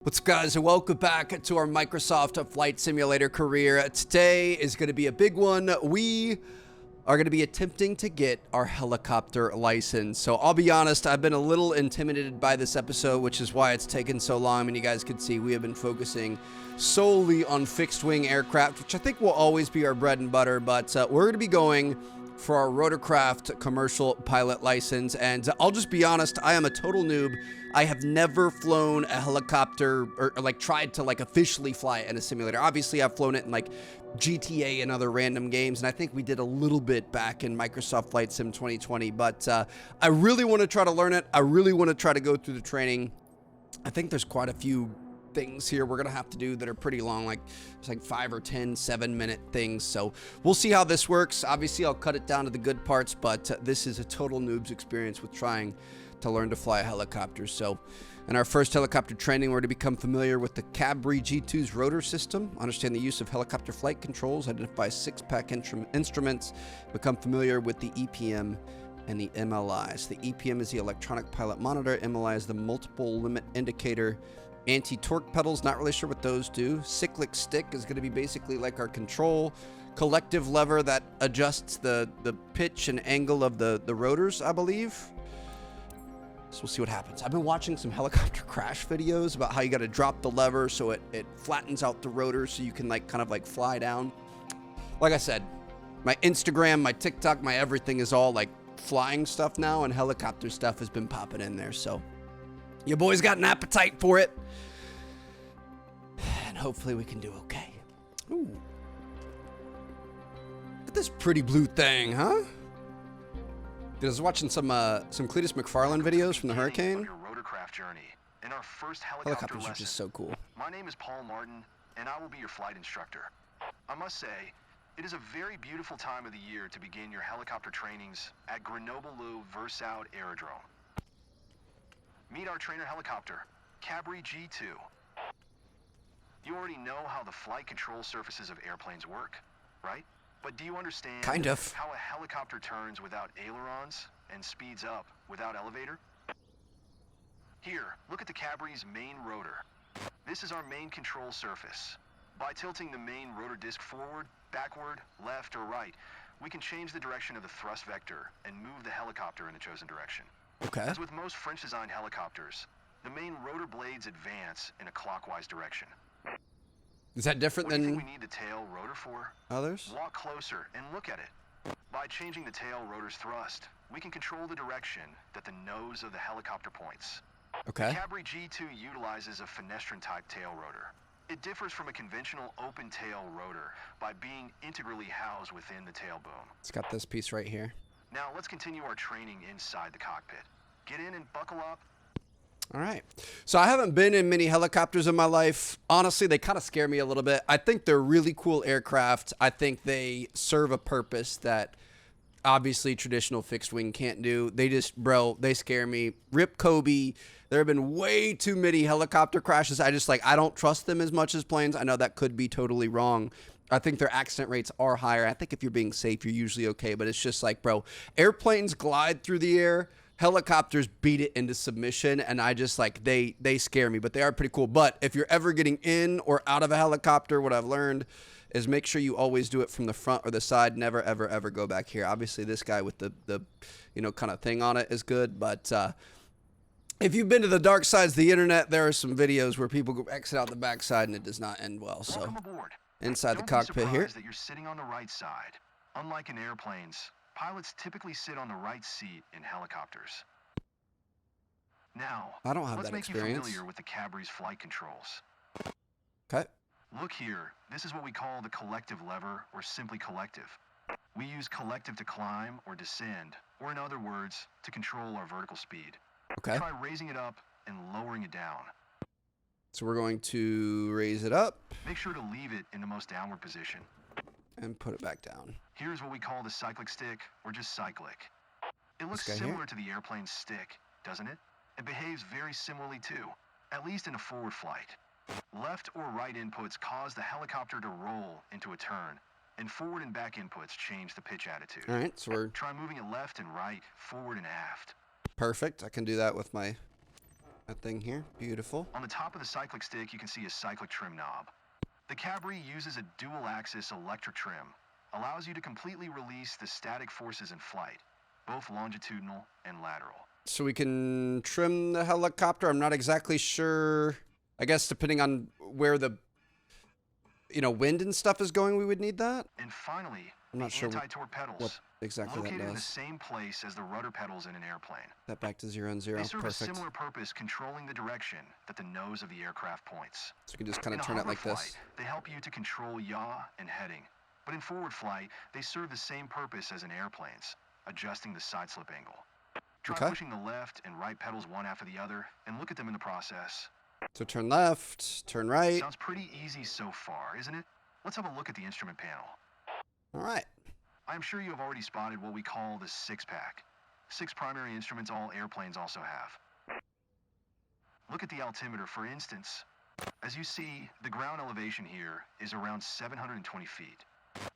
What's up, guys, and welcome back to our Microsoft Flight Simulator career. Today is going to be a big one. We are going to be attempting to get our helicopter license. So I'll be honest, I've been a little intimidated by this episode, which is why it's taken so long. I mean, you guys can see we have been focusing solely on fixed-wing aircraft, which I think will always be our bread and butter, but we're going to be going for our rotorcraft commercial pilot license. And I'll just be honest, I am a total noob. I have never flown a helicopter or like tried to like officially fly it in a simulator. Obviously I've flown it in like GTA and other random games, and I think we did a little bit back in Microsoft Flight Sim 2020, but I really want to try to learn it. I really want to try to go through the training. I think there's quite a few things here we're gonna have to do that are pretty long, like it's like 5 or 10 7-minute things, so we'll see how this works. Obviously I'll cut it down to the good parts, but this is a total noob's experience with trying to learn to fly a helicopter. So in our first helicopter training, we're to become familiar with the Cabri G2's rotor system, understand the use of helicopter flight controls, identify 6-pack instruments, become familiar with the EPM and the MLIs. The EPM is the electronic pilot monitor, MLI is the multiple limit indicator. Anti-torque pedals, not really sure what those do. Cyclic stick is going to be basically like our control. Collective lever that adjusts the pitch and angle of the rotors, I believe. So we'll see what happens. I've been watching some helicopter crash videos about how you got to drop the lever so it flattens out the rotor so you can like kind of like fly down. Like I said, my Instagram, my TikTok, my everything is all like flying stuff now, and helicopter stuff has been popping in there. So your boy's got an appetite for it, and hopefully we can do okay. Ooh. Look at this pretty blue thing, huh? Dude, I was watching some Cletus McFarlane videos from the Hurricane. Your rotorcraft journey in our first Helicopters are just so cool. My name is Paul Martin, and I will be your flight instructor. I must say, it is a very beautiful time of the year to begin your helicopter trainings at Grenoble Versailles Aerodrome. Meet our trainer helicopter, Cabri G2. You already know how the flight control surfaces of airplanes work, right? But do you understand kind of how a helicopter turns without ailerons and speeds up without elevator? Here, look at the Cabri's main rotor. This is our main control surface. By tilting the main rotor disc forward, backward, left, or right, we can change the direction of the thrust vector and move the helicopter in the chosen direction. Okay. As with most French-designed helicopters, the main rotor blades advance in a clockwise direction. Is that different What do you than think we need the tail rotor for? others? Walk closer and look at it. By changing the tail rotor's thrust, we can control the direction that the nose of the helicopter points. Okay. The Cabri G2 utilizes a fenestrine-type tail rotor. It differs from a conventional open tail rotor by being integrally housed within the tail boom. It's got this piece right here. Now let's continue our training inside the cockpit. Get in and buckle up. All right. So I haven't been in many helicopters in my life. Honestly, they kind of scare me a little bit. I think they're really cool aircraft. I think they serve a purpose that obviously traditional fixed wing can't do. They just, bro, they scare me. Rip Kobe. There have been way too many helicopter crashes. I don't trust them as much as planes. I know that could be totally wrong. I think their accident rates are higher. I think if you're being safe, you're usually okay. But it's just like, bro, airplanes glide through the air. Helicopters beat it into submission, and I just like, they scare me, but they are pretty cool. But if you're ever getting in or out of a helicopter, what I've learned is make sure you always do it from the front or the side. Never, ever, ever go back here. Obviously, this guy with the you know, kind of thing on it is good, but if you've been to the dark sides of the internet, there are some videos where people go exit out the backside, and it does not end well. So Welcome aboard. inside the Don't cockpit be here. surprised that you're sitting on the right side. Unlike in airplanes, pilots typically sit on the right seat in helicopters. Now, I don't have let's that make you experience. familiar with the Cabri's flight controls. Okay. Look here, this is what we call the collective lever, or simply collective. We use collective to climb or descend, or in other words, to control our vertical speed. Okay. Try raising it up and lowering it down. So we're going to raise it up Make sure to leave it in the most downward position. and put it back down. Here's what we call the cyclic stick, or just cyclic. It looks guy similar here? to the airplane's stick, doesn't it? It behaves very similarly too, at least in a forward flight. Left or right inputs cause the helicopter to roll into a turn, and forward and back inputs change the pitch attitude. All right, so we're Try moving it left and right, forward and aft. perfect. I can do that with my That thing here, beautiful. On the top of the Cyclic stick, you can see a Cyclic trim knob. The Cabri uses a dual-axis electric trim, allows you to completely release the static forces in flight, both longitudinal and lateral. So we can trim the helicopter. I'm not exactly sure. I guess depending on where the, wind and stuff is going, we would need that. And finally, I'm not sure anti-torque pedals, what exactly that located in the does. same place as the rudder pedals in an airplane. That back to 0 and 0. They serve Perfect. a similar purpose, controlling the direction that the nose of the aircraft points. So we can just kind In of a turn it hover like this. flight, they help you to control yaw and heading. But in forward flight, they serve the same purpose as in airplanes, adjusting the side slip angle. Try Okay. pushing the left and right pedals one after the other, and look at them in the process. So turn left, turn right. Sounds pretty easy so far, isn't it? Let's have a look at the instrument panel. All right. I'm sure you have already spotted what we call the six-pack. 6 primary instruments all airplanes also have. Look at the altimeter, for instance. As you see, the ground elevation here is around 720 feet.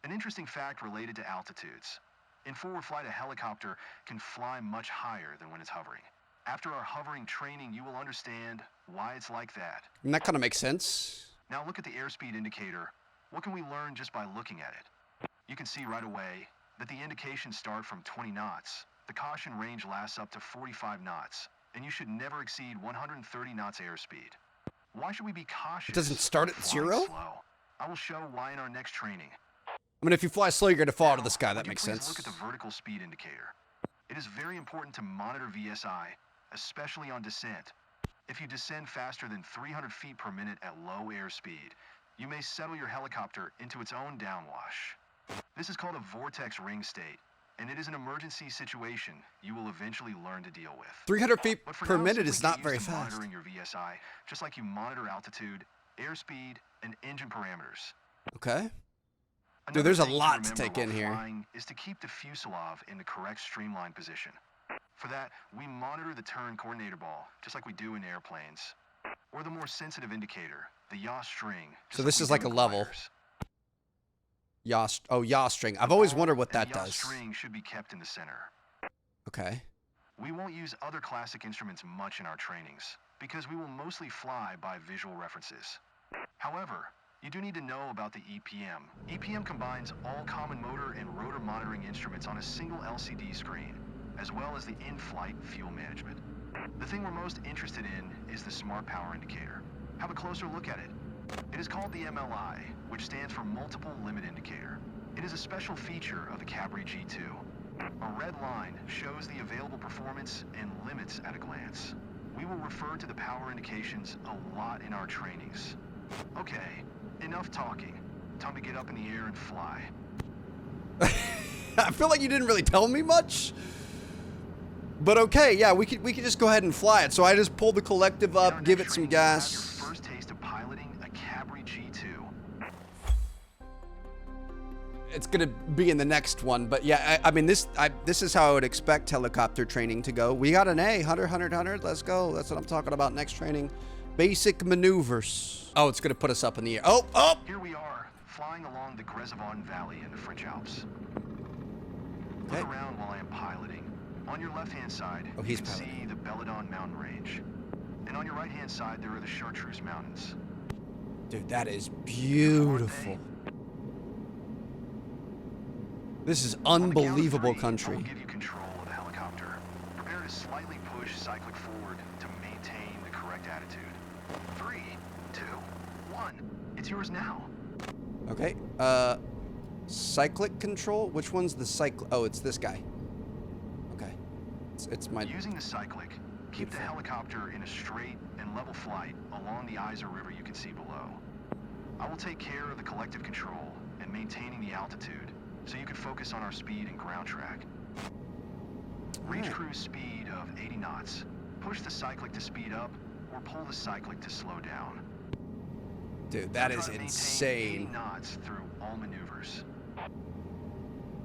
An interesting fact related to altitudes. In forward flight, a helicopter can fly much higher than when it's hovering. After our hovering training, you will understand why it's like that. And that kind of makes sense. Now look at the airspeed indicator. What can we learn just by looking at it? You can see right away that the indications start from 20 knots. The caution range lasts up to 45 knots, and you should never exceed 130 knots airspeed. Why should we be cautious? It doesn't start at flying 0? slow? I will show why in our next training. I mean, if you fly slow, you're going to fall out of the sky. Now, That would you makes please sense. Look at the vertical speed indicator. It is very important to monitor VSI, especially on descent. If you descend faster than 300 feet per minute at low airspeed, you may settle your helicopter into its own downwash. This is called a vortex ring state, and it is an emergency situation you will eventually learn to deal with. 300 feet But for per now, minute simply is get not used very to fast. monitoring your VSI, just like you monitor altitude, airspeed, and engine parameters. Okay. Another there's a thing lot to remember take in while here. flying is to keep the fuselage in the correct streamline position. For that, we monitor the turn coordinator ball, just like we do in airplanes. Or the more sensitive indicator, the yaw string. just So this we is do like in a level. gliders. Yaw string. I've always wondered what And that the yaw does. string should be kept in the center. Okay. We won't use other classic instruments much in our trainings, because we will mostly fly by visual references. However, you do need to know about the EPM. EPM combines all common motor and rotor monitoring instruments on a single LCD screen, as well as the in-flight fuel management. The thing we're most interested in is the Smart Power Indicator. Have a closer look at it. It is called the MLI, which stands for Multiple Limit Indicator. It is a special feature of the Cabri G2. A red line shows the available performance and limits at a glance. We will refer to the power indications a lot in our trainings. Okay, enough talking. Time to get up in the air and fly. I feel like you didn't really tell me much. But okay, yeah, we could just go ahead and fly it. So I just pull the collective In our up, give it next some training, you'll have gas. your first taste of piloting a Cabri G2. It's gonna be in the next one, but yeah, I mean this is how I would expect helicopter training to go. We got an A, 100. Let's go. That's what I'm talking about. Next training, basic maneuvers. Oh, it's gonna put us up in the air. Oh! Here we are, flying along the Grezivon Valley in the French Alps. Okay. Look around while I am piloting. On your left-hand side, Oh, you he's can piloting. see the Belladon mountain range. And on your right-hand side, there are the Chartreuse Mountains. Dude, that is beautiful. This is On the count of unbelievable 3, I country. will give you control of the helicopter. Prepare to slightly push Cyclic forward to maintain the correct attitude. 3, 2, 1. It's yours now. Okay. Cyclic control. Which one's the cyclic? Oh, it's this guy. Okay. It's my. Using the Cyclic, keep the Beautiful. helicopter in a straight and level flight along the Isar River you can see below. I will take care of the collective control and maintaining the altitude, so you can focus on our speed and ground track. Reach Alright. cruise speed of 80 knots. Push the Cyclic to speed up, or pull the Cyclic to slow down. Dude, that Try is to maintain 80 insane. knots through all maneuvers.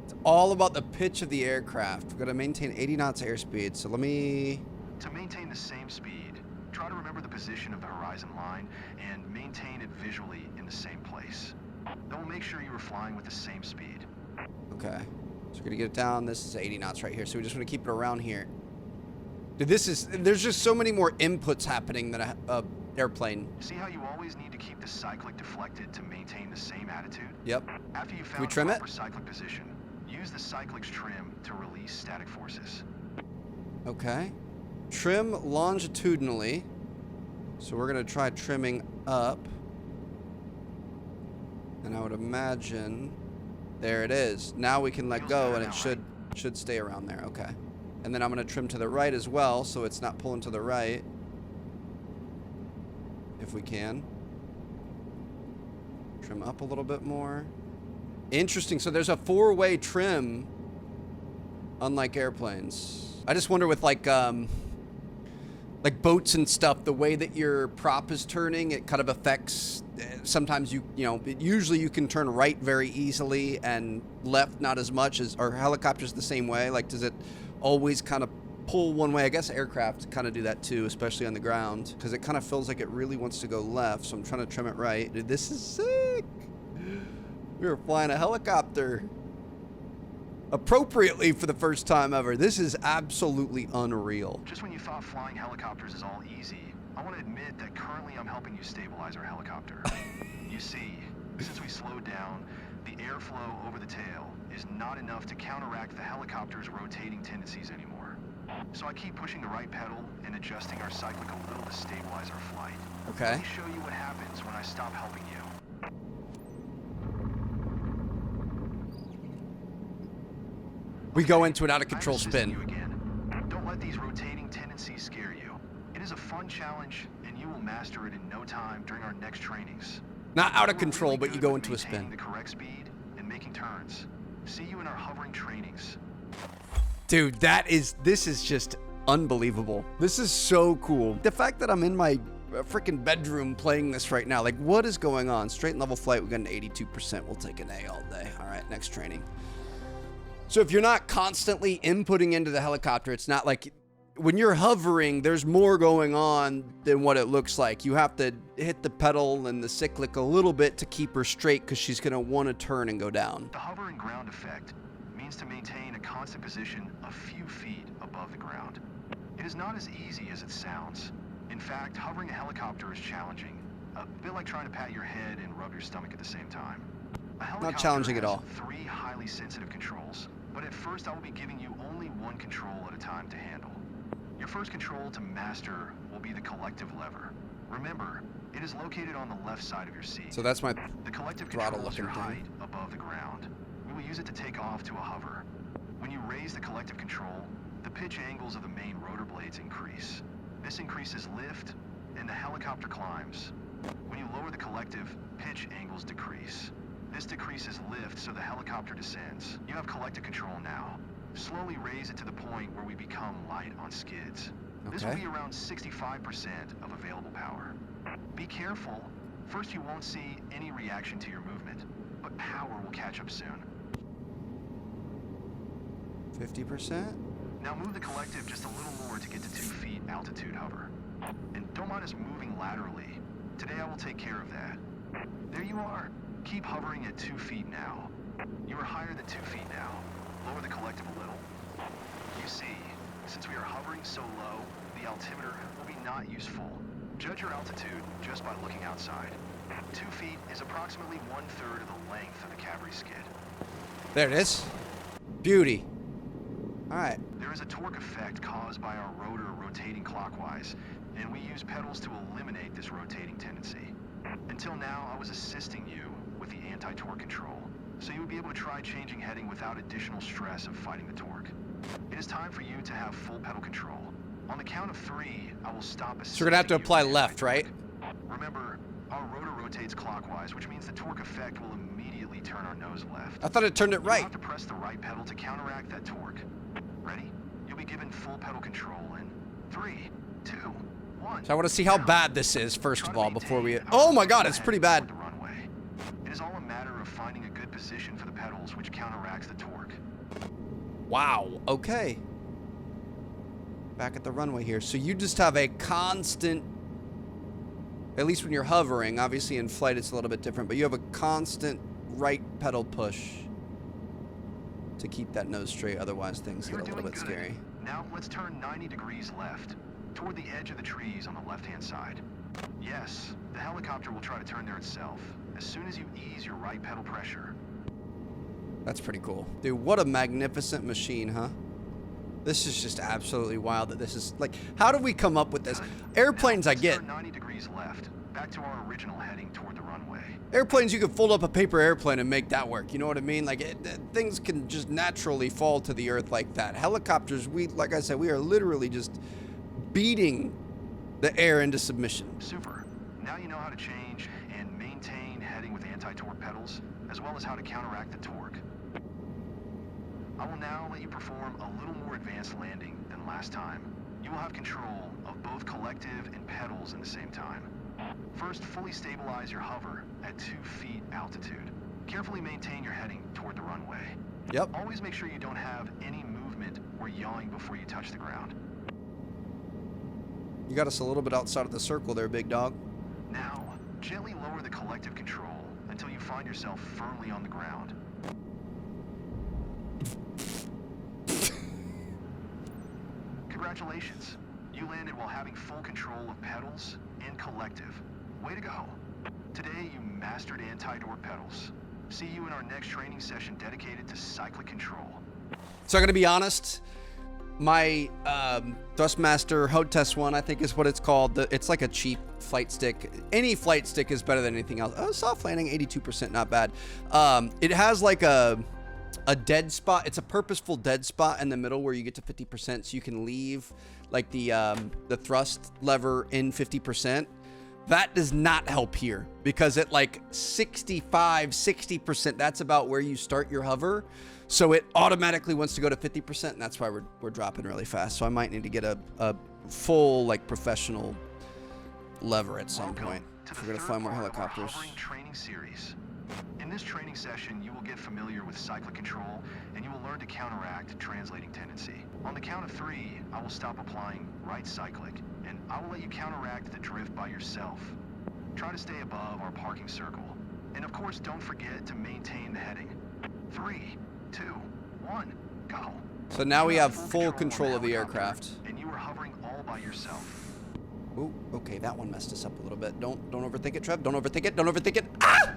It's all about the pitch of the aircraft. We're gonna maintain 80 knots airspeed. So let me. To maintain the same speed, try to remember the position of the horizon line and maintain it visually in the same place. That will make sure you are flying with the same speed. Okay. So we're gonna get it down. This is 80 knots right here. So we just want to keep it around here. Dude, there's just so many more inputs happening than a airplane. See how you always need to keep the cyclic deflected to maintain the same attitude? Yep. After you Can we found trim the it? proper cyclic position, use the cyclic's trim to release static forces. Okay. Trim longitudinally. So we're gonna try trimming up. And I would imagine, there it is. Now we can let go and it should stay around there. Okay. And then I'm gonna trim to the right as well, so it's not pulling to the right. If we can. Trim up a little bit more. Interesting. So there's a 4-way trim, unlike airplanes. I just wonder with like boats and stuff, the way that your prop is turning, it kind of affects. Sometimes usually you can turn right very easily and left not as much. Are helicopters the same way? Like, does it always kind of pull one way? I guess aircraft kind of do that too, especially on the ground, because it kind of feels like it really wants to go left. So I'm trying to trim it right. Dude, this is sick. We were flying a helicopter appropriately for the first time ever. This is absolutely unreal. Just when you thought flying helicopters is all easy, I want to admit that currently I'm helping you stabilize our helicopter. You see, since we slowed down, the airflow over the tail is not enough to counteract the helicopter's rotating tendencies anymore. So I keep pushing the right pedal and adjusting our cyclic a little to stabilize our flight. Okay. Let me show you what happens when I stop helping you. We go into an out-of-control I'm spin. assisting you again. Don't let these rotating tendencies scare you. It is a fun challenge, and you will master it in no time during our next trainings. Not out of We're control, really but you good go with into a maintaining spin. the correct speed and making turns. See you in our hovering trainings. Dude, this is just unbelievable. This is so cool. The fact that I'm in my freaking bedroom playing this right now, like, what is going on? Straight and level flight, we got an 82%. We'll take an A all day. All right, next training. So if you're not constantly inputting into the helicopter, it's not like when you're hovering, there's more going on than what it looks like. You have to hit the pedal and the cyclic a little bit to keep her straight because she's going to want to turn and go down. The hover and ground effect means to maintain a constant position a few feet above the ground. It is not as easy as it sounds. In fact, hovering a helicopter is challenging, a bit like trying to pat your head and rub your stomach at the same time. A helicopter Not challenging at has all. 3 highly sensitive controls, but at first I will be giving you only one control at a time to handle. Your first control to master will be the collective lever. Remember, it is located on the left side of your seat. So that's my The collective throttle controls your looking height thing. above the ground. We will use it to take off to a hover. When you raise the collective control, the pitch angles of the main rotor blades increase. This increases lift, and the helicopter climbs. When you lower the collective, pitch angles decrease. This decreases lift, so the helicopter descends. You have collective control now. Slowly raise it to the point where we become light on skids. This will Okay. be around 65% of available power. Be careful. First, you won't see any reaction to your movement, but power will catch up soon. 50%? Now move the collective just a little more to get to 2 feet altitude hover. And don't mind us moving laterally. Today I will take care of that. There you are. Keep hovering at 2 feet now. You are higher than 2 feet now. Lower the collective a little. You see, since we are hovering so low, the altimeter will be not useful. Judge your altitude just by looking outside. 2 feet is approximately 1/3 of the length of the cavalry skid. There it is. Beauty. All right. There is a torque effect caused by our rotor rotating clockwise, and we use pedals to eliminate this rotating tendency. Until now, I was assisting you with the anti-torque control, so you would be able to try changing heading without additional stress of fighting the torque. It is time for you to have full pedal control. On the count of 3, I will stop assisting So we're gonna have to you apply with left, right? anti-torque. Remember, our rotor rotates clockwise, which means the torque effect will immediately turn our nose left. I thought it turned it You'll right. have to press the right pedal to counteract that torque. Ready? You'll be given full pedal control in 3, 2, 1. So I want to see how Now, bad this is, first try of to all, before we... maintain Oh my our god, it's head pretty toward bad. the runway. It is all a matter of finding a good position for the pedals, which counteracts the torque. Wow, okay. Back at the runway here. So you just have a constant... At least when you're hovering, obviously in flight it's a little bit different, but you have a constant right pedal push to keep that nose straight, otherwise things You're get a little doing bit good. scary. Now let's turn 90 degrees left, toward the edge of the trees on the left-hand side. Yes, the helicopter will try to turn there itself, as soon as you ease your right pedal pressure. That's pretty cool. Dude, what a magnificent machine, huh? This is just absolutely wild that this is, like, how did we come up with this? Airplanes, I get. Turn 90 degrees left, back to our original heading toward the runway. Airplanes, you can fold up a paper airplane and make that work. You know what I mean? Like, things can just naturally fall to the earth like that. Helicopters, like I said, we are literally just beating the air into submission. Super. Now you know how to change and maintain heading with anti-torque pedals, as well as how to counteract the torque. I will now let you perform a little more advanced landing than last time. You will have control of both collective and pedals in the same time. First, fully stabilize your hover at 2 feet altitude. Carefully maintain your heading toward the runway. Yep. Always make sure you don't have any movement or yawing before you touch the ground. You got us a little bit outside of the circle there, big dog. Now, gently lower the collective control until you find yourself firmly on the ground. Congratulations. You landed while having full control of pedals and collective. Way to go. Today, you mastered anti-torque pedals. See you in our next training session dedicated to cyclic control. So I'm going to be honest, my Thrustmaster Hotess one, I think is what it's called. It's like a cheap flight stick. Any flight stick is better than anything else. Oh, soft landing, 82%, not bad. It has like a dead spot. It's a purposeful dead spot in the middle where you get to 50%, so you can leave like the thrust lever in 50%. That does not help here because at like 65, 60%, that's about where you start your hover. So it automatically wants to go to 50%, and that's why we're dropping really fast. So I might need to get a full, like, professional lever at some point if we're going to fly more helicopters. Training series. In this training session, you will get familiar with cyclic control, and you will learn to counteract translating tendency. On the count of 3, I will stop applying right cyclic, and I will let you counteract the drift by yourself. Try to stay above our parking circle. And of course, don't forget to maintain the heading. 3, 2, 1, go. So now we have full control of the aircraft. And you are hovering all by yourself. Ooh, okay, that one messed us up a little bit. Don't overthink it, Trev. Don't overthink it. Don't overthink it. Ah!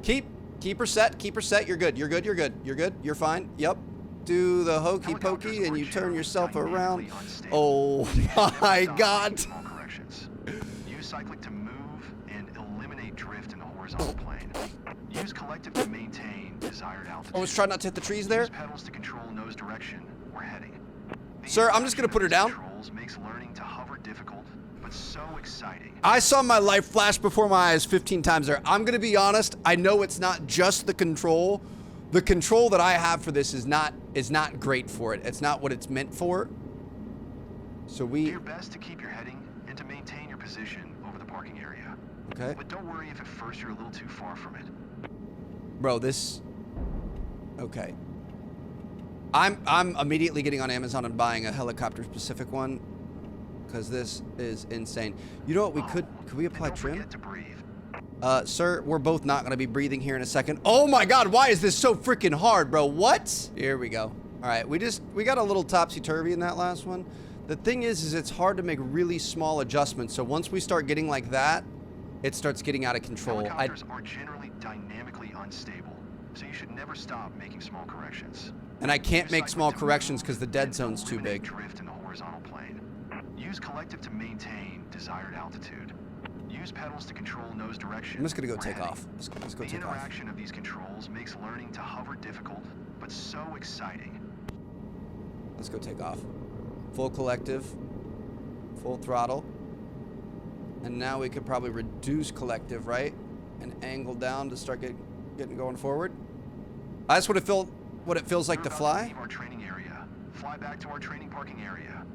Keep her set. Keep her set. You're good. You're good. You're good. You're good. You're fine. Yep. Do the hokey pokey and you turn yourself around. Oh my God. Use cyclic to move and eliminate drift in the horizontal plane. Use collective to maintain desired altitude. I was trying not to hit the trees there. Use pedals to control nose direction or heading. Sir, I'm just gonna put her down. Controls makes learning to hover difficult, but so exciting. I saw my life flash before my eyes 15 times there. I'm gonna be honest. I know it's not just the control. The control that I have for this is not great for it. It's not what it's meant for. So Do your best to keep your heading and to maintain your position over the parking area. Okay. But don't worry if at first you're a little too far from it. Bro, this. Okay. I'm immediately getting on Amazon and buying a helicopter specific one because this is insane. You know what we could we apply trim? Forget to breathe. Sir, we're both not going to be breathing here in a second. Oh my God, why is this so freaking hard, bro? What? Here we go. All right, we got a little topsy-turvy in that last one. The thing is it's hard to make really small adjustments. So once we start getting like that, it starts getting out of control. Helicopters are generally dynamically unstable, so you should never stop making small corrections. And I can't make small corrections because the dead zone's too big. Drift in the horizontal plane. Use collective to maintain desired altitude. Use pedals to control nose direction. I'm just gonna go take off. Let's go the take off. interaction of these controls makes learning to hover difficult, but so exciting. Let's go take off. Full collective, full throttle. And now we could probably reduce collective, right? And angle down to start getting going forward. That's what it feels like to fly. Leave our training area. Fly back to our training parking area.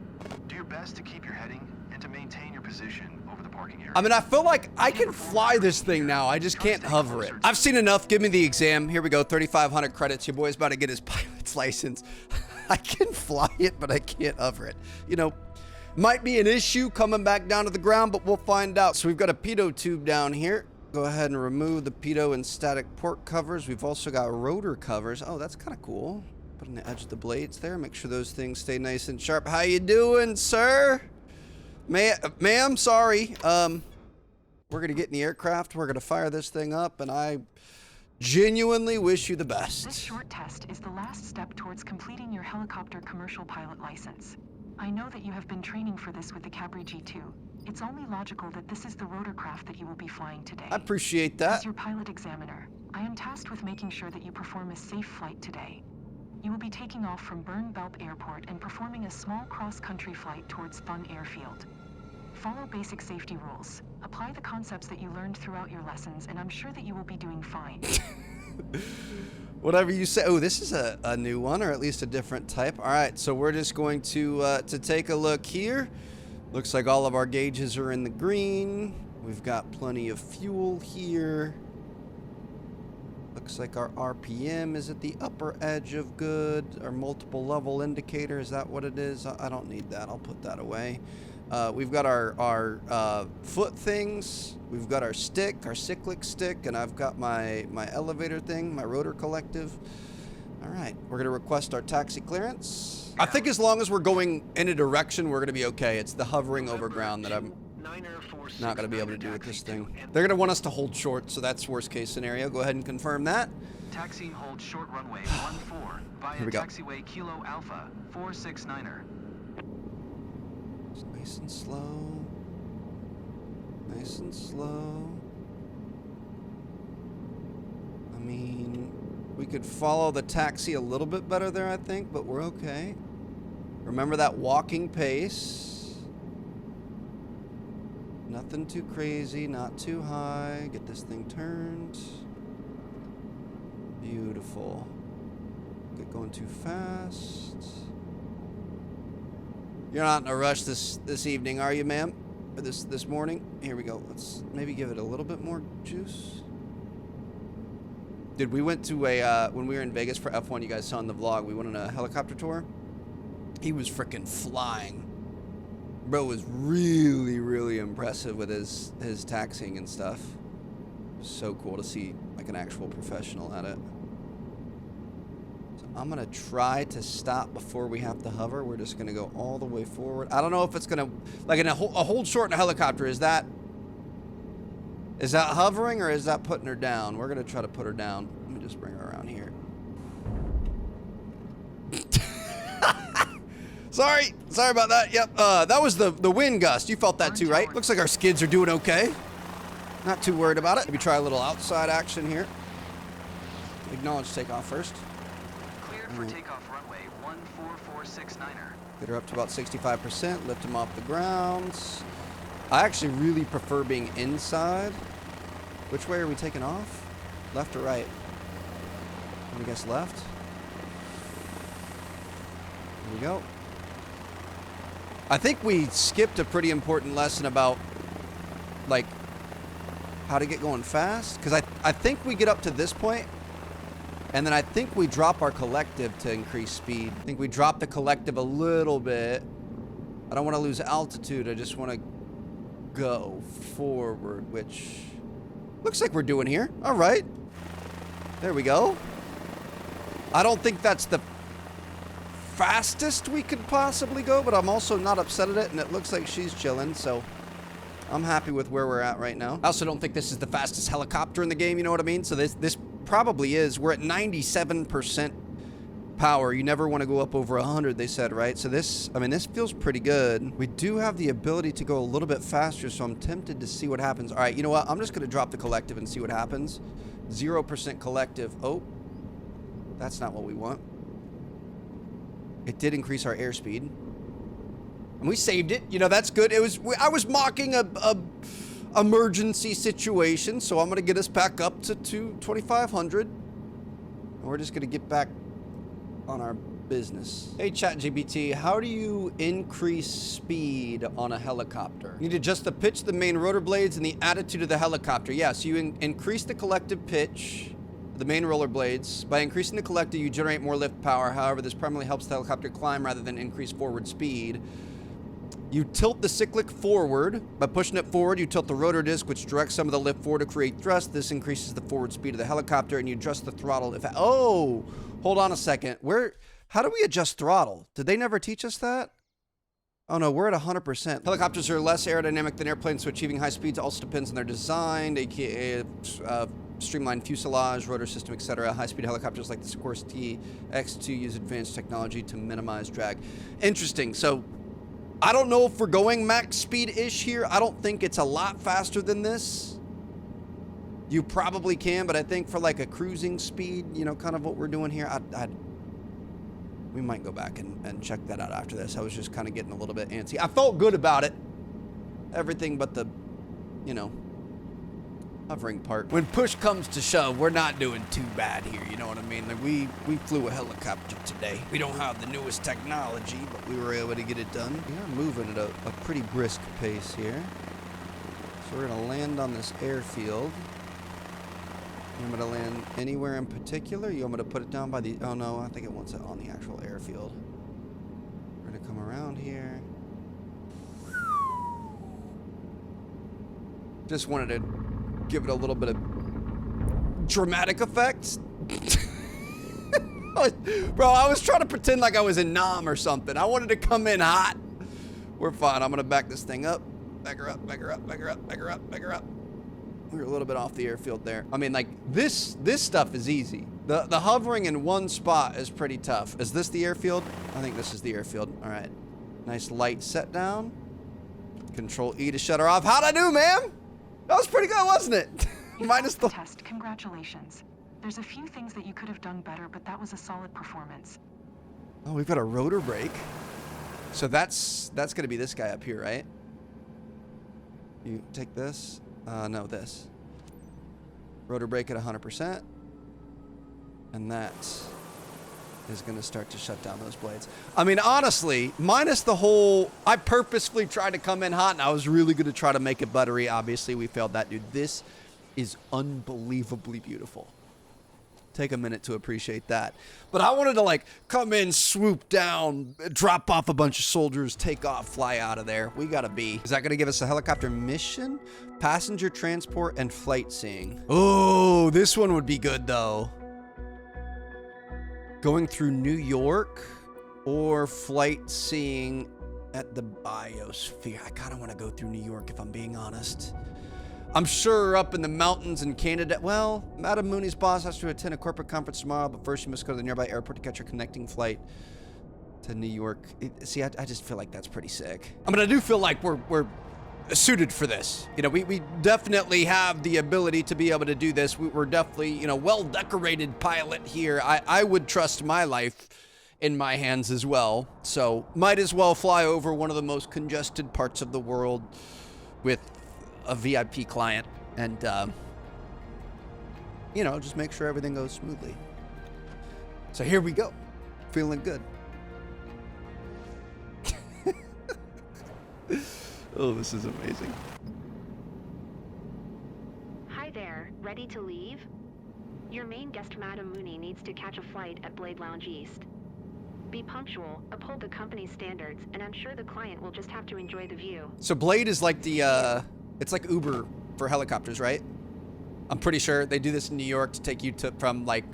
Do your best to keep your heading and to maintain your position over the parking area. I mean, I feel like I can fly this thing now. I just can't hover it. I've seen enough. Give me the exam. Here we go. 3,500 credits. Your boy's about to get his pilot's license. I can fly it, but I can't hover it. You know, might be an issue coming back down to the ground, but we'll find out. So we've got a pitot tube down here. Go ahead and remove the pitot and static port covers. We've also got rotor covers. Oh, that's kind of cool. Put on the edge of the blades there. Make sure those things stay nice and sharp. How you doing, sir? Ma'am, sorry. We're gonna get in the aircraft. We're gonna fire this thing up, and I genuinely wish you the best. This short test is the last step towards completing your helicopter commercial pilot license. I know that you have been training for this with the Cabri G2. It's only logical that this is the rotorcraft that you will be flying today. I appreciate that. As your pilot examiner, I am tasked with making sure that you perform a safe flight today. You will be taking off from Burn Belt Airport and performing a small cross-country flight towards Thun Airfield. Follow basic safety rules. Apply the concepts that you learned throughout your lessons, and I'm sure that you will be doing fine. Whatever you say. Oh, this is a new one, or at least a different type. All right, so we're just going to take a look here. Looks like all of our gauges are in the green. We've got plenty of fuel here. Looks like our RPM is at the upper edge of good. Our multiple level indicator, is that what it is? I don't need that. I'll put that away. We've got our foot things. We've got our stick, our cyclic stick, and I've got my elevator thing, my rotor collective. All right, we're gonna request our taxi clearance. I think as long as we're going in a direction, we're gonna be okay. It's the hovering over ground that I'm not gonna be able to do with this thing. They're gonna want us to hold short, so that's worst case scenario. Go ahead and confirm that. Taxiing hold short runway 14 via Here we go. taxiway Kilo Alpha 469er. Just nice and slow. Nice and slow. I mean, we could follow the taxi a little bit better there, I think, but we're okay. Remember that walking pace. Nothing too crazy, not too high. Get this thing turned. Beautiful. Get going too fast. You're not in a rush this evening, are you, ma'am? Or this morning? Here we go. Let's maybe give it a little bit more juice. Dude, we went to a when we were in Vegas for F1. You guys saw in the vlog. We went on a helicopter tour. He was freaking flying. Bro was really, really impressive with his taxiing and stuff. It was so cool to see like an actual professional at it. So I'm gonna try to stop before we have to hover. We're just gonna go all the way forward. I don't know if it's gonna like a hold short in a helicopter. Is that hovering or is that putting her down? We're gonna try to put her down. Let me just bring her around here. Sorry about that. Yep, that was the wind gust. You felt that too, right? Looks like our skids are doing okay. Not too worried about it. Maybe try a little outside action here. Acknowledge takeoff first. Cleared for takeoff runway 14469er. Get her up to about 65%. Lift them off the ground. I actually really prefer being inside. Which way are we taking off? Left or right? I guess left. Here we go. I think we skipped a pretty important lesson about, like, how to get going fast. Because I think we get up to this point, and then I think we drop our collective to increase speed. I think we drop the collective a little bit. I don't want to lose altitude. I just want to go forward, which looks like we're doing here. All right. There we go. I don't think that's the fastest we could possibly go, but I'm also not upset at it, and it looks like she's chilling, so I'm happy with where we're at right now. I also don't think this is the fastest helicopter in the game, you know what I mean? So this probably is. We're at 97% power. You never want to go up over 100, they said, right? So this, I mean, this feels pretty good. We do have the ability to go a little bit faster, so I'm tempted to see what happens. All right, you know what? I'm just going to drop the collective and see what happens. 0% collective. Oh, that's not what we want. It did increase our airspeed. And we saved it. You know, that's good. I was mocking a emergency situation, so I'm going to get us back up to 2,500. And we're just going to get back on our business. Hey, ChatGPT, how do you increase speed on a helicopter? You need to adjust the pitch of the main rotor blades and the attitude of the helicopter. Yeah, so you increase the collective pitch the main roller blades. By increasing the collective, you generate more lift power. However, this primarily helps the helicopter climb rather than increase forward speed. You tilt the cyclic forward. By pushing it forward, you tilt the rotor disc, which directs some of the lift forward to create thrust. This increases the forward speed of the helicopter, and you adjust the throttle. Oh, hold on a second. How do we adjust throttle? Did they never teach us that? Oh no, we're at 100%. Helicopters are less aerodynamic than airplanes, so achieving high speeds also depends on their design, aka streamlined fuselage, rotor system, etc. High-speed helicopters like the Sikorsky T-X2 use advanced technology to minimize drag. Interesting. So I don't know if we're going max speed-ish here. I don't think it's a lot faster than this. You probably can, but I think for like a cruising speed, you know, kind of what we're doing here, we might go back and check that out after this. I was just kind of getting a little bit antsy. I felt good about it. Everything but the, you know, hovering part. When push comes to shove, we're not doing too bad here, you know what I mean? Like we flew a helicopter today. We don't have the newest technology, but we were able to get it done. We are moving at a pretty brisk pace here. So we're gonna land on this airfield. You want me to land anywhere in particular? You want me to put it down by the... Oh, no, I think it wants it on the actual airfield. We're going to come around here. Just wanted to give it a little bit of dramatic effect. Bro, I was trying to pretend like I was in Nam or something. I wanted to come in hot. We're fine. I'm going to back this thing up. Back her up, back her up, back her up, back her up, back her up. We're a little bit off the airfield there. I mean, like, this stuff is easy. The hovering in one spot is pretty tough. Is this the airfield? I think this is the airfield. All right. Nice light set down. Control E to shut her off. How'd I do, ma'am? That was pretty good, wasn't it? Minus the test. Congratulations. There's a few things that you could have done better, but that was a solid performance. Oh, we've got a rotor brake. So that's going to be this guy up here, right? You take this. No, this. Rotor brake at 100%. And that is going to start to shut down those blades. I mean, honestly, minus the whole... I purposefully tried to come in hot, and I was really going to try to make it buttery. Obviously, we failed that, dude. This is unbelievably beautiful. Take a minute to appreciate that. But I wanted to, like, come in, swoop down, drop off a bunch of soldiers, take off, fly out of there. We gotta be. Is that gonna give us a helicopter mission? Passenger transport and flight seeing. Oh, this one would be good, though. Going through New York or flight seeing at the biosphere. I kind of want to go through New York, if I'm being honest. I'm sure up in the mountains in Canada. Well, Madam Mooney's boss has to attend a corporate conference tomorrow, but first you must go to the nearby airport to catch your connecting flight to New York. See, I just feel like that's pretty sick. I mean, I do feel like we're suited for this. You know, we definitely have the ability to be able to do this. We're definitely, you know, well-decorated pilot here. I would trust my life in my hands as well. So might as well fly over one of the most congested parts of the world with a VIP client and, you know, just make sure everything goes smoothly. So here we go. Feeling good. Oh, this is amazing. Hi there. Ready to leave? Your main guest, Madam Mooney, needs to catch a flight at Blade Lounge East. Be punctual, uphold the company's standards, and I'm sure the client will just have to enjoy the view. So Blade is like the, it's like Uber for helicopters, right? I'm pretty sure they do this in New York to take you to from like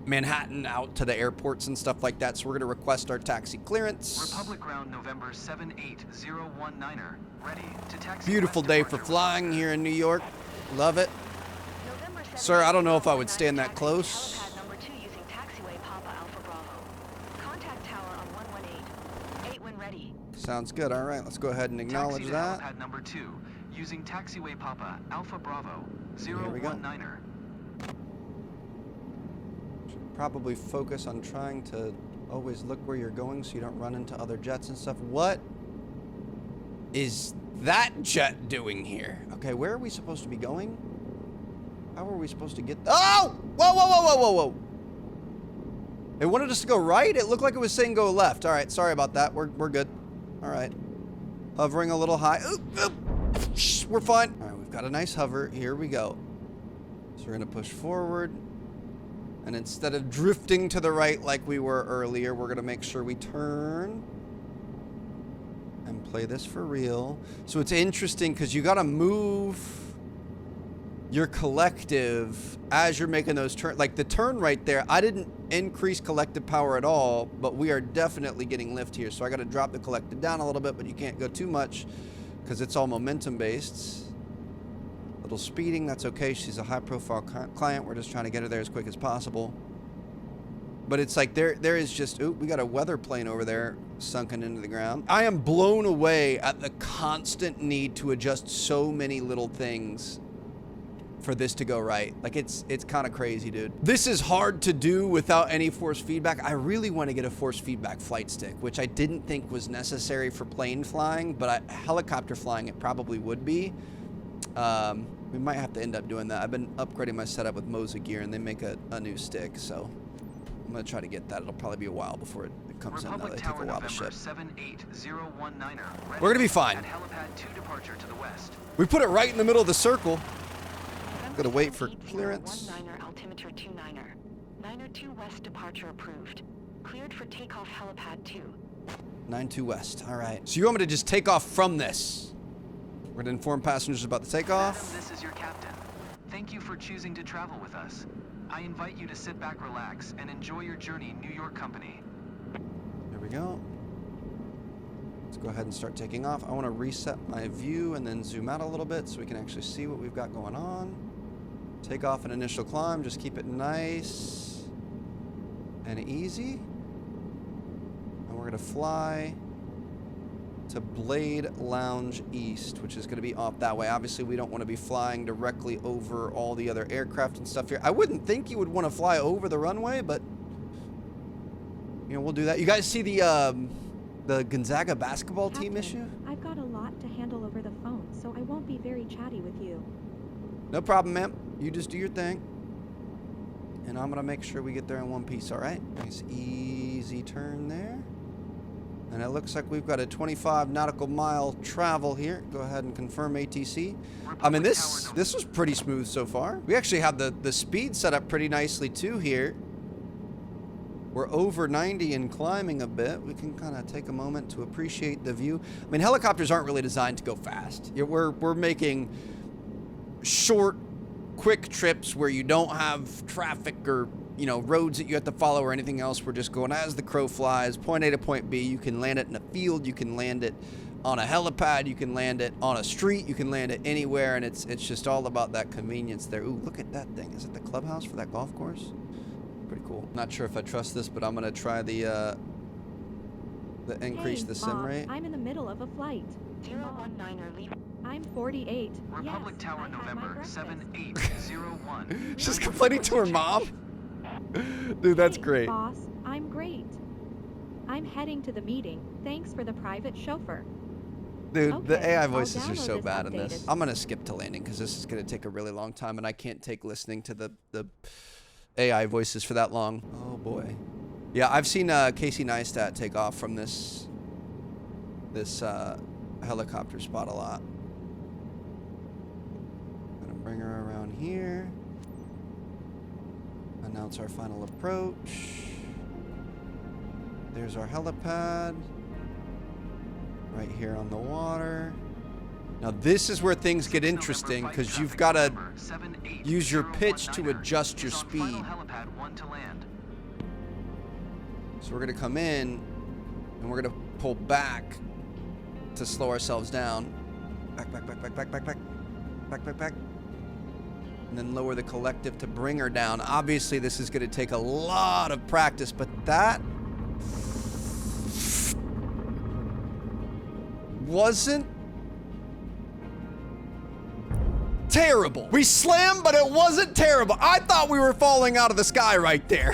Manhattan out to the airports and stuff like that. So we're going to request our taxi clearance. Republic Ground November 78019er. Ready to taxi. Beautiful day for flying here in New York. Love it. Sir, I don't know if I would stand that close. Number 2 using taxiway Papa Alpha Bravo. Contact tower on 118. 8 when ready. Sounds good. All right, let's go ahead and acknowledge Taxi to that. helipad number 2 using taxiway Papa Alpha Bravo Here we go. 019er. Probably focus on trying to always look where you're going so you don't run into other jets and stuff. What is that jet doing here? Okay, where are we supposed to be going? How are we supposed to get... Oh! Whoa, whoa, whoa, whoa, whoa, whoa. It wanted us to go right? It looked like it was saying go left. All right, sorry about that. We're good. All right. Hovering a little high. Oop, oop. We're fine. All right, we've got a nice hover. Here we go. So we're going to push forward. And instead of drifting to the right like we were earlier, we're going to make sure we turn and play this for real. So it's interesting because you got to move your collective, as you're making those turns, like the turn right there, I didn't increase collective power at all, but we are definitely getting lift here. So I got to drop the collective down a little bit, but you can't go too much because it's all momentum based. Little speeding, that's okay. She's a high profile client. We're just trying to get her there as quick as possible. But it's like there is just, ooh, we got a weather plane over there sunken into the ground. I am blown away at the constant need to adjust so many little things for this to go right. Like it's kind of crazy, dude. This is hard to do without any force feedback. I really want to get a force feedback flight stick, which I didn't think was necessary for plane flying, but helicopter flying it probably would be. We might have to end up doing that. I've been upgrading my setup with Moza gear and they make a new stick, so I'm gonna try to get that. It'll probably be a while before it comes in. They take a while to ship. We're gonna be fine. We put it right in the middle of the circle. Gotta wait for clearance. Altimeter 29er. 902 West departure approved. Cleared for takeoff helipad 2. 92 West. All right. So you want me to just take off from this? We're gonna inform passengers about the takeoff. Madam, this is your captain. Thank you for choosing to travel with us. I invite you to sit back, relax, and enjoy your journey, New York company. There we go. Let's go ahead and start taking off. I want to reset my view and then zoom out a little bit so we can actually see what we've got going on. Take off an initial climb. Just keep it nice and easy. And we're going to fly to Blade Lounge East, which is going to be off that way. Obviously, we don't want to be flying directly over all the other aircraft and stuff here. I wouldn't think you would want to fly over the runway, but you know, we'll do that. You guys see the Gonzaga basketball team issue? I've got a lot to handle over the phone, so I won't be very chatty with you. No problem, ma'am. You just do your thing. And I'm going to make sure we get there in one piece, all right? Nice, easy turn there. And it looks like we've got a 25 nautical mile travel here. Go ahead and confirm ATC. I mean, this was pretty smooth so far. We actually have the speed set up pretty nicely, too, here. We're over 90 and climbing a bit. We can kind of take a moment to appreciate the view. I mean, helicopters aren't really designed to go fast. We're making short, quick trips where you don't have traffic or, you know, roads that you have to follow or anything else. We're just going as the crow flies, point A to point B. You can land it in a field. You can land it on a helipad. You can land it on a street. You can land it anywhere, and it's just all about that convenience there. Ooh, look at that thing. Is it the clubhouse for that golf course? Pretty cool. Not sure if I trust this, but I'm gonna try the increase the sim rate. I'm in the middle of a flight. 019er leave. I'm 48. Republic Yes, Tower, I had my November breakfast. 7801. She's complaining to her mom. Dude, that's Hey, great. Boss, I'm great. I'm heading to the meeting. Thanks for the private chauffeur. Dude, the Okay, AI I'll voices are download so this bad in updated. this. I'm gonna skip to landing because this is gonna take a really long time, and I can't take listening to the AI voices for that long. Oh boy. Yeah, I've seen Casey Neistat take off from this helicopter spot a lot. Gonna bring her around here. Announce our final approach. There's our helipad. Right here on the water. Now this is where things get interesting because you've got to use your pitch to adjust your speed. So we're going to come in and we're going to pull back to slow ourselves down. Back, back, back, back, back, back, back. Back, back, back. And then lower the collective to bring her down. Obviously this is going to take a lot of practice, but that wasn't terrible. We slammed, but it wasn't terrible. I thought we were falling out of the sky right there.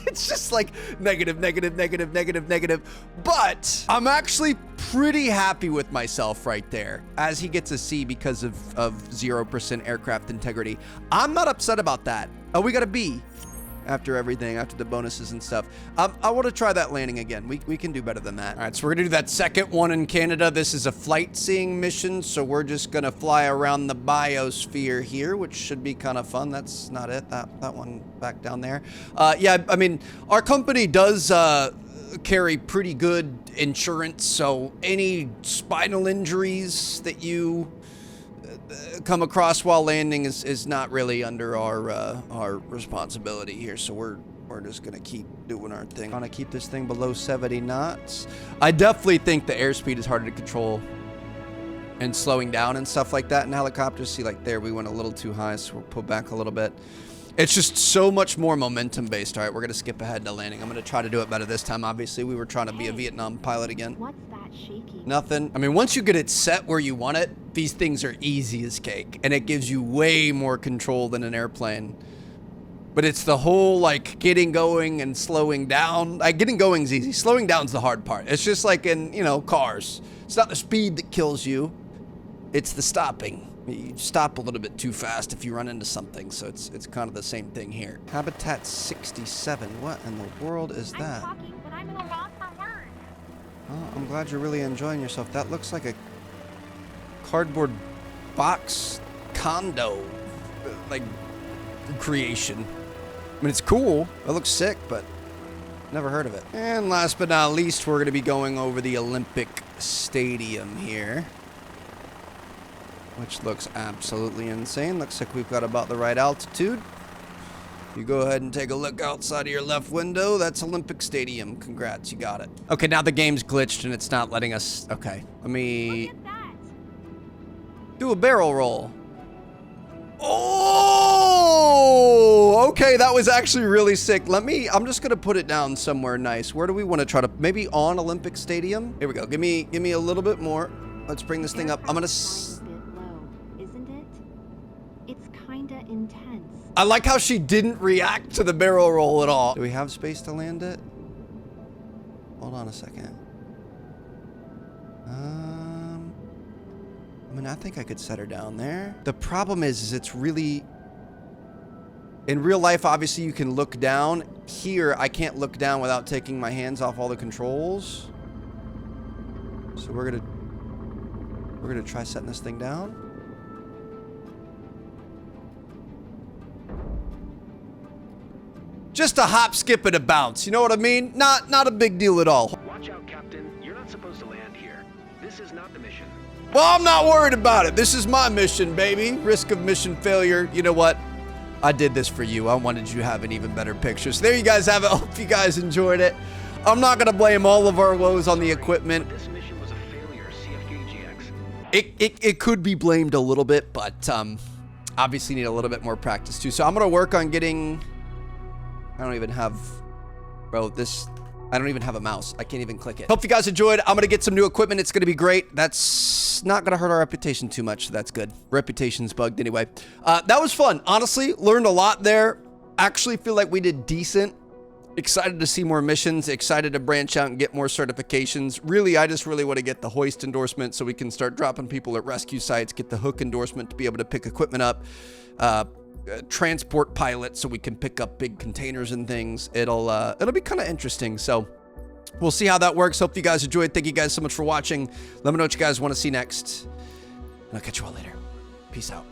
It's just like negative, negative, negative, negative, negative. But I'm actually pretty happy with myself right there as he gets a C because of 0% aircraft integrity. I'm not upset about that. Oh, we got a B after everything, after the bonuses and stuff. I want to try that landing again. We can do better than that. All right, so we're gonna do that second one in Canada. This is a flight seeing mission, so we're just gonna fly around the biosphere here, which should be kind of fun. That's not it, that one back down there. Yeah, I mean, our company does carry pretty good insurance, so any spinal injuries that you come across while landing is not really under our responsibility here. So we're just gonna keep doing our thing. Want to keep this thing below 70 knots. I definitely think the airspeed is harder to control and slowing down and stuff like that in helicopters. See, like there, we went a little too high, so we'll pull back a little bit. It's just so much more momentum based. All right, we're gonna skip ahead to landing. I'm gonna try to do it better this time. Obviously, we were trying to be a Vietnam pilot again. What's that shaky? Nothing. I mean, once you get it set where you want it, these things are easy as cake, and it gives you way more control than an airplane. But it's the whole, like, getting going and slowing down. Like, getting going's easy. Slowing down's the hard part. It's just like in, you know, cars. It's not the speed that kills you. It's the stopping. You stop a little bit too fast if you run into something, so it's kind of the same thing here. Habitat 67. What in the world is that? I'm talking, but I'm at a loss for words. Oh, I'm glad you're really enjoying yourself. That looks like a cardboard box condo, like, creation. I mean, it's cool. It looks sick, but never heard of it. And last but not least, we're going to be going over the Olympic Stadium here, which looks absolutely insane. Looks like we've got about the right altitude. You go ahead and take a look outside of your left window. That's Olympic Stadium. Congrats, you got it. Okay, now the game's glitched and it's not letting us... Okay, let me Look at that. do a barrel roll. Oh, okay, that was actually really sick. I'm just gonna put it down somewhere nice. Where do we want to try to, maybe on Olympic Stadium? Here we go. Give me a little bit more. Let's bring this thing up. I'm gonna... Aircraft flies a bit low, isn't it? It's kinda intense. I like how she didn't react to the barrel roll at all. Do we have space to land it? Hold on a second. I mean, I think I could set her down there. The problem is it's really... In real life, obviously, you can look down. Here, I can't look down without taking my hands off all the controls. So we're gonna try setting this thing down. Just a hop, skip, and a bounce. You know what I mean? Not a big deal at all. Watch out, Captain. You're not supposed to land here. This is not the mission. Well, I'm not worried about it. This is my mission, baby. Risk of mission failure. You know what? I did this for you. I wanted you to have an even better picture. So there you guys have it. Hope you guys enjoyed it. I'm not going to blame all of our woes on the equipment. This mission was a failure, CFKGX. It could be blamed a little bit, but obviously need a little bit more practice too. So I'm going to work on getting... I don't even have... Bro, this... I don't even have a mouse. I can't even click it. Hope you guys enjoyed. I'm going to get some new equipment. It's going to be great. That's not going to hurt our reputation too much, so that's good. Reputation's bugged anyway. That was fun. Honestly, learned a lot there. Actually feel like we did decent. Excited to see more missions. Excited to branch out and get more certifications. Really, I just really want to get the hoist endorsement so we can start dropping people at rescue sites. Get the hook endorsement to be able to pick equipment up. Transport pilot so we can pick up big containers and things. It'll be kind of interesting. So we'll see how that works. Hope you guys enjoyed. Thank you guys so much for watching. Let me know what you guys want to see next. And I'll catch you all later. Peace out.